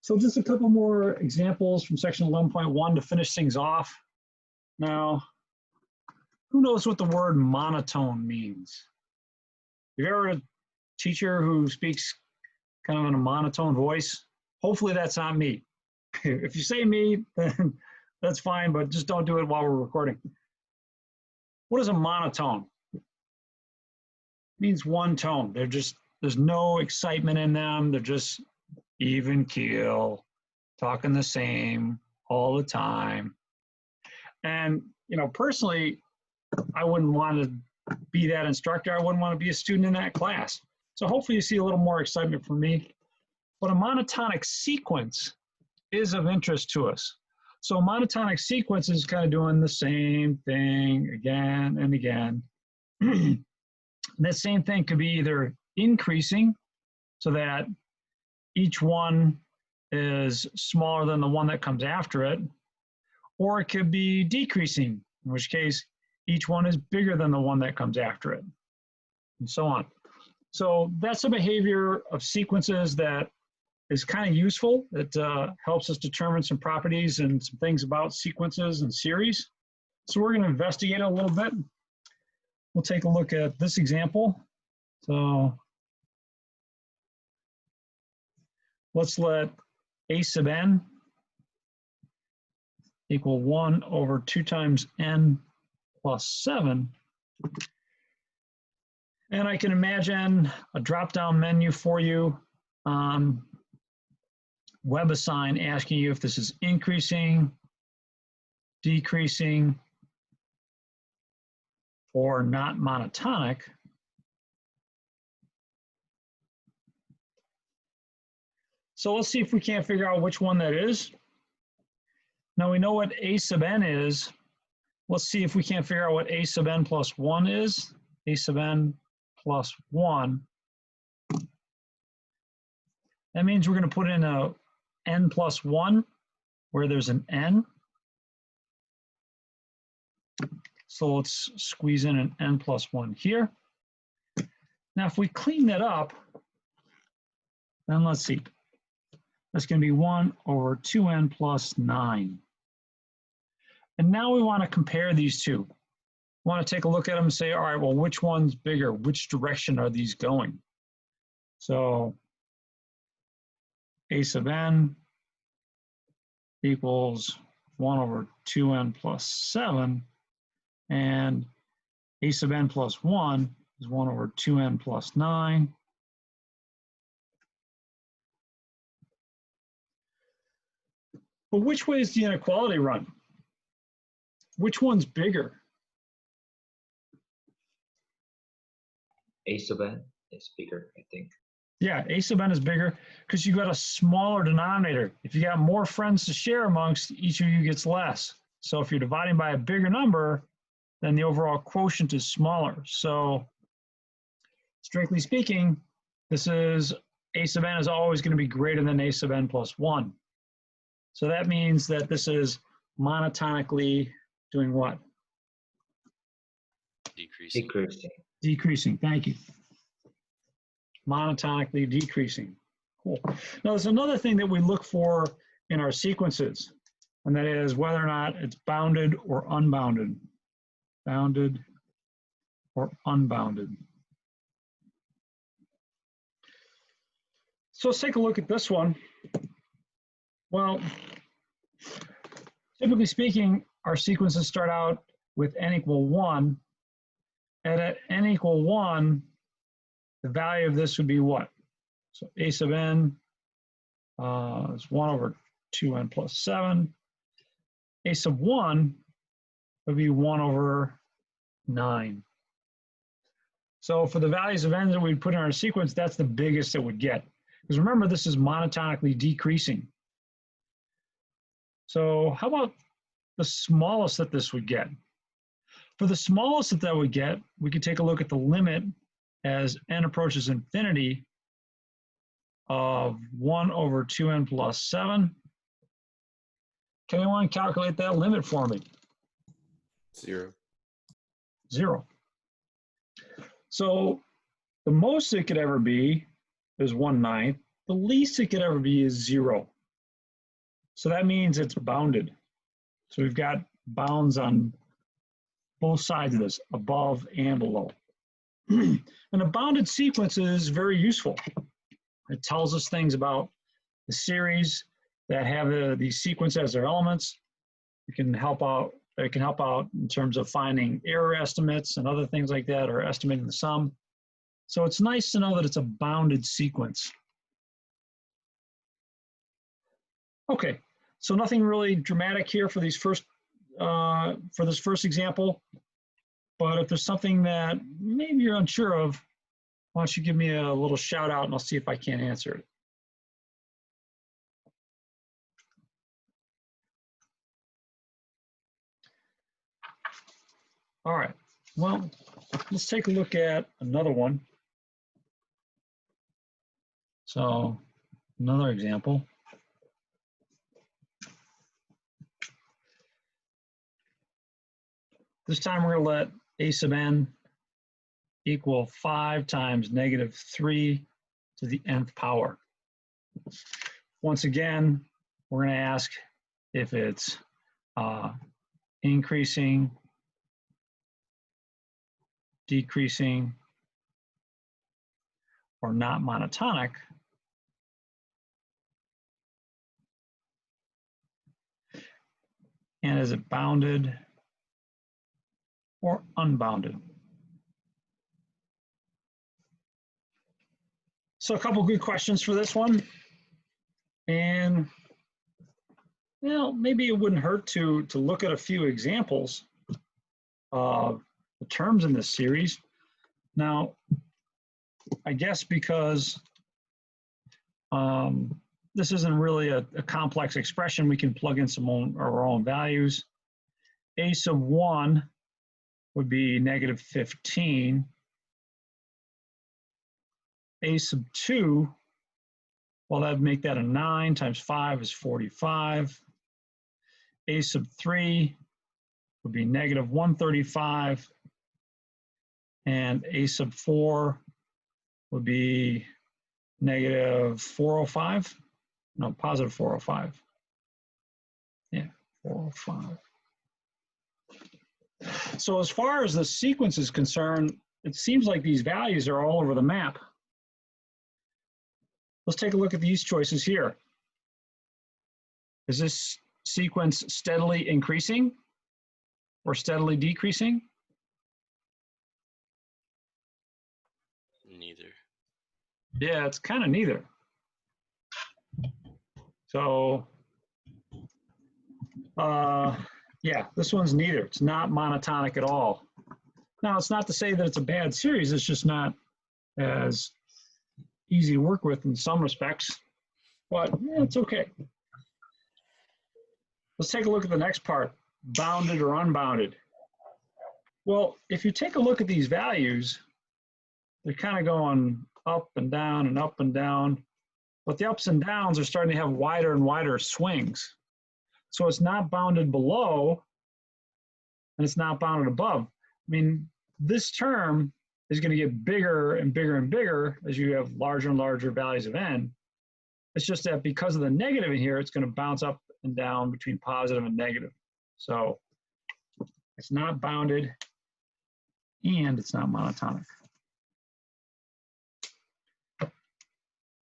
So just a couple more examples from section 11.1 to finish things off. Now, who knows what the word monotone means? Have you ever had a teacher who speaks kind of in a monotone voice? Hopefully that's not me. If you say me, then that's fine, but just don't do it while we're recording. What is a monotone? It means one tone. There's no excitement in them. They're just even keel, talking the same all the time. And, you know, personally, I wouldn't want to be that instructor. I wouldn't want to be a student in that class. So hopefully you see a little more excitement from me. But a monotonic sequence is of interest to us. So a monotonic sequence is kind of doing the same thing again and again. And that same thing could be either increasing so that each one is smaller than the one that comes after it, or it could be decreasing, in which case each one is bigger than the one that comes after it, and so on. So that's a behavior of sequences that is kind of useful. It helps us determine some properties and some things about sequences and series. So we're going to investigate it a little bit. We'll take a look at this example. So let's let a sub n equal 1 over 2 times n plus 7. And I can imagine a drop-down menu for you on WebAssign asking you if this is increasing, decreasing, or not monotonic. So let's see if we can't figure out which one that is. Now we know what a sub n is. Let's see if we can't figure out what a sub n plus 1 is. A sub n plus 1. That means we're going to put in a n plus 1 where there's an n. So let's squeeze in an n plus 1 here. Now if we clean that up, then let's see. That's going to be 1 over 2n plus 9. And now we want to compare these two. We want to take a look at them and say, all right, well, which one's bigger? Which direction are these going? So a sub n equals 1 over 2n plus 7. And a sub n plus 1 is 1 over 2n plus 9. But which way is the inequality run? Which one's bigger? A sub n is bigger, I think. Yeah, a sub n is bigger because you got a smaller denominator. If you got more friends to share amongst, each of you gets less. So if you're dividing by a bigger number, then the overall quotient is smaller. So strictly speaking, this is a sub n is always going to be greater than a sub n plus 1. So that means that this is monotonically doing what? Decreasing. Decreasing, thank you. Monotonically decreasing. Cool. Now there's another thing that we look for in our sequences, and that is whether or not it's bounded or unbounded. Bounded or unbounded. So let's take a look at this one. Well, typically speaking, our sequences start out with n equal 1. And at n equal 1, the value of this would be what? So a sub n is 1 over 2n plus 7. A sub 1 would be 1 over 9. So for the values of n that we put in our sequence, that's the biggest it would get. Because remember, this is monotonically decreasing. So how about the smallest that this would get? For the smallest that that would get, we could take a look at the limit as n approaches infinity of 1 over 2n plus 7. Can anyone calculate that limit for me? 0. 0. So the most it could ever be is 1/9. The least it could ever be is 0. So that means it's bounded. So we've got bounds on both sides of this, above and below. And a bounded sequence is very useful. It tells us things about the series that have these sequences as their elements. It can help out in terms of finding error estimates and other things like that, or estimating the sum. So it's nice to know that it's a bounded sequence. Okay, so nothing really dramatic here for these first for this first example. But if there's something that maybe you're unsure of, why don't you give me a little shout out and I'll see if I can answer it. All right, well, let's take a look at another one. So another example. This time we're going to let a sub n equal 5 times negative 3 to the nth power. Once again, we're going to ask if it's increasing, decreasing, or not monotonic. And is it bounded or unbounded? So a couple good questions for this one. And well, maybe it wouldn't hurt to look at a few examples of the terms in this series. Now, I guess because this isn't really a complex expression, we can plug in our own values. A sub 1 would be negative 15. A sub 2, well, that'd make that a 9 times 5 is 45. A sub 3 would be negative 135. And A sub 4 would be negative 405. No, positive 405. Yeah, 405. So as far as the sequence is concerned, it seems like these values are all over the map. Let's take a look at these choices here. Is this sequence steadily increasing or steadily decreasing? Neither. Yeah, it's kind of neither. So, yeah, this one's neither. It's not monotonic at all. Now, it's not to say that it's a bad series. It's just not as easy to work with in some respects, but yeah, it's okay. Let's take a look at the next part, bounded or unbounded. Well, if you take a look at these values, they're kind of going up and down and up and down, but the ups and downs are starting to have wider and wider swings. So it's not bounded below and it's not bounded above. I mean, this term is going to get bigger and bigger and bigger as you have larger and larger values of n. It's just that because of the negative in here, it's going to bounce up and down between positive and negative. So it's not bounded and it's not monotonic.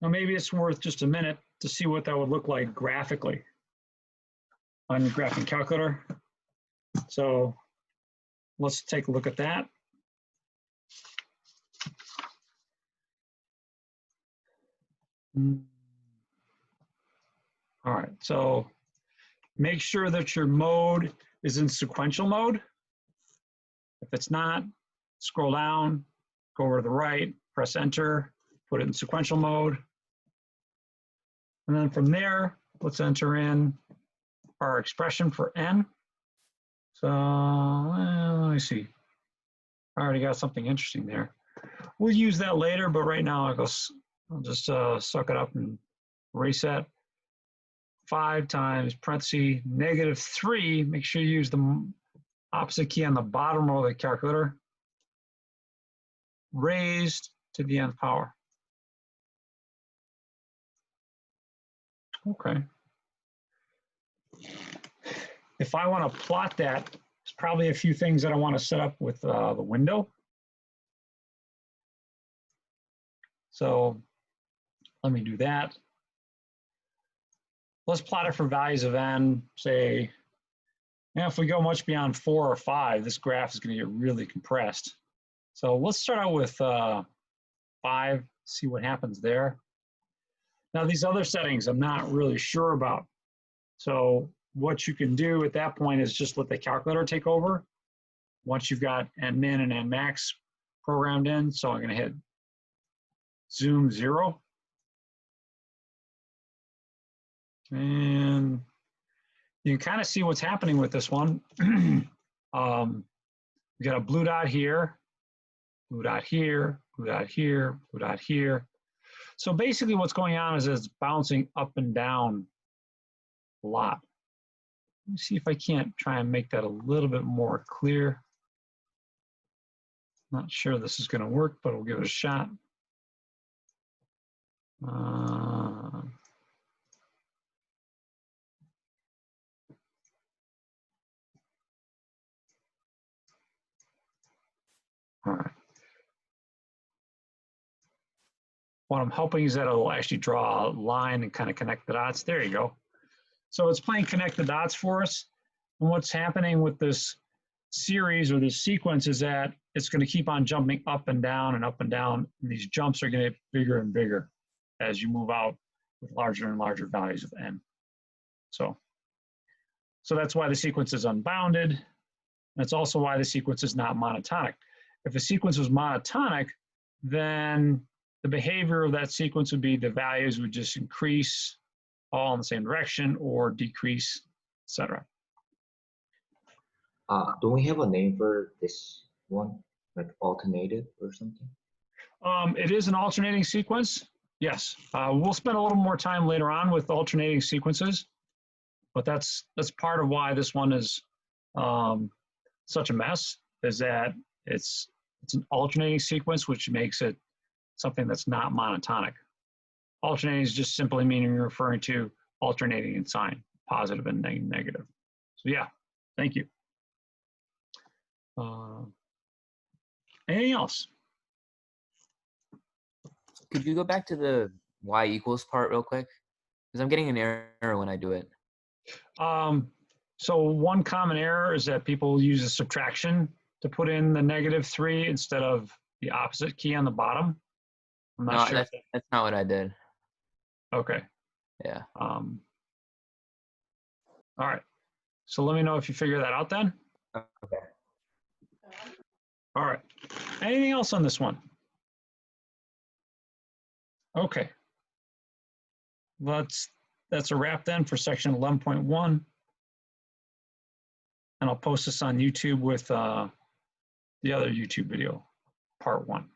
Now maybe it's worth just a minute to see what that would look like graphically on your graphing calculator. So let's take a look at that. All right, so make sure that your mode is in sequential mode. If it's not, scroll down, go over to the right, press enter, put it in sequential mode. And then from there, let's enter in our expression for n. So let me see. I already got something interesting there. We'll use that later, but right now I'll just suck it up and reset. 5 times parentheses negative 3. Make sure you use the opposite key on the bottom row of the calculator. Raised to the nth power. Okay. if I want to plot that, there's probably a few things that I want to set up with the window. So let me do that. Let's plot it for values of n, say, if we go much beyond 4 or 5, this graph is going to get really compressed. So let's start out with 5, see what happens there. Now these other settings I'm not really sure about. So what you can do at that point is just let the calculator take over. Once you've got nmin and nmax programmed in, so I'm going to hit zoom 0. And you can kind of see what's happening with this one. We got a blue dot here, blue dot here, blue dot here, blue dot here. So basically what's going on is it's bouncing up and down a lot. Let me see if I can't try and make that a little bit more clear. Not sure this is going to work, but we'll give it a shot. All right. What I'm hoping is that it'll actually draw a line and kind of connect the dots. There you go. So it's playing connect the dots for us. And what's happening with this series or this sequence is that it's going to keep on jumping up and down and up and down. And these jumps are going to get bigger and bigger as you move out with larger and larger values of n. So that's why the sequence is unbounded. That's also why the sequence is not monotonic. If a sequence was monotonic, then the behavior of that sequence would be the values would just increase all in the same direction or decrease, etc. Do we have a name for this one, like alternative or something? It is an alternating sequence. Yes, we'll spend a little more time later on with alternating sequences, but that's part of why this one is such a mess. Is that it's an alternating sequence, which makes it something that's not monotonic. Alternating is just simply meaning referring to alternating in sign, positive and negative. So yeah, thank you. Anything else? Could you go back to the y equals part real quick? Because I'm getting an error when I do it. So one common error is that people use a subtraction to put in the -3 instead of the opposite key on the bottom. I'm not sure. That's not what I did. Okay. Yeah. All right. So let me know if you figure that out then. Okay. All right. Anything else on this one? Okay. That's a wrap then for section 11.1. And I'll post this on YouTube with the other YouTube video, part 1.